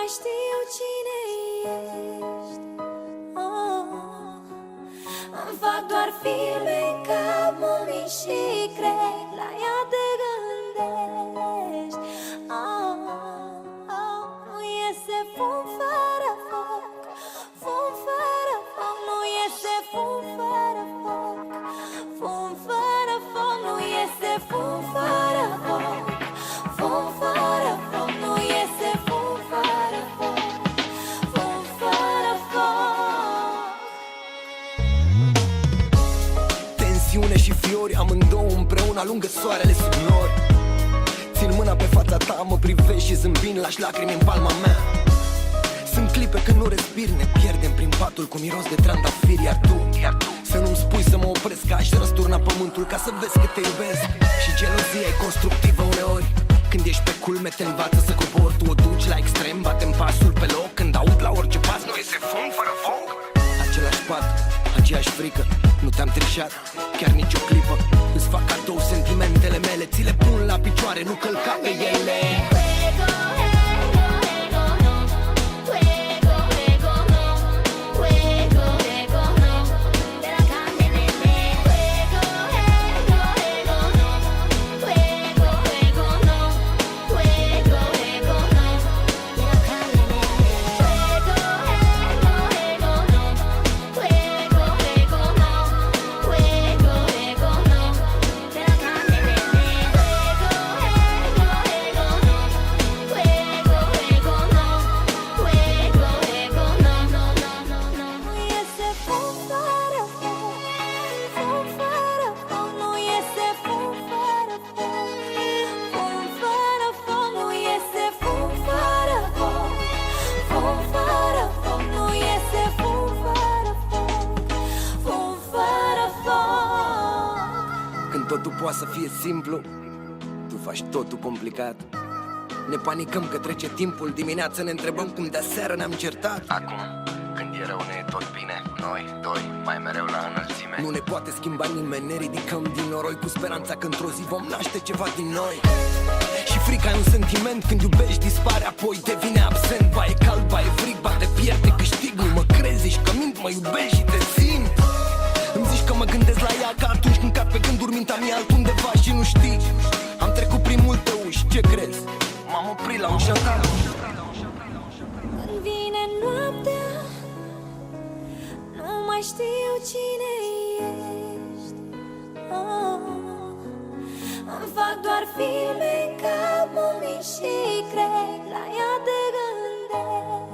mai știu cine ești. Îmi fac doar filme în cap, mă și cred, la ea te gândești. Nu iese fum fără foc, fum fără foc. Nu iese fum fără foc, fum fără foc. Nu iese fum fără foc, fum fără foc. Nu iese fum fără foc, fum fără foc. Tensiune și fiori, amândouă împreună alungă soarele sub nori. Țin mâna pe fața ta, mă privești și zâmbind, lași lacrimi în palma mea. Sunt clipe când nu respir, ne pierdem prin patul cu miros de trandafiri. Iar tu să nu-mi spui să mă opresc, că aș răsturna pământul ca să vezi că te iubesc. Și gelozia e constructivă uneori, când ești pe culme te învață să cobori. Tu o duci la extrem, batem pasul pe loc, când aud la orice pas nu iese fum fără foc. Același pat, aceeași frică, nu te-am trișat, chiar nici o clipă. Îți fac cadou sentimentele mele, ți le pun la picioare, nu călca pe ele. Totul poate să fie simplu, tu faci totul complicat. Ne panicăm că trece timpul, dimineața ne întrebăm cum de seară ne-am certat. Acum, când e rău, ne e tot bine. Noi doi, mai mereu la înălțime. Nu ne poate schimba nimeni, ne ridicăm din noroi cu speranța că într-o zi vom naște ceva din noi. Și frica e un sentiment, când iubești dispare, apoi devine absent. Ba e cald, ba e frig, ba te pierde, câștig. Nu mă crezi, zici că mint, mă iubești și te simt. Îmi zici că mă gândesc la ea ca atunci când cad pe gânduri, mintea mea altundeva și nu știi. Am trecut prin multe uși, ce crezi? M-am oprit la ușa ta. Când vine noaptea, nu mai știu cine ești. Îmi fac doar filme în cap, mă și cred, la ea te gândesc.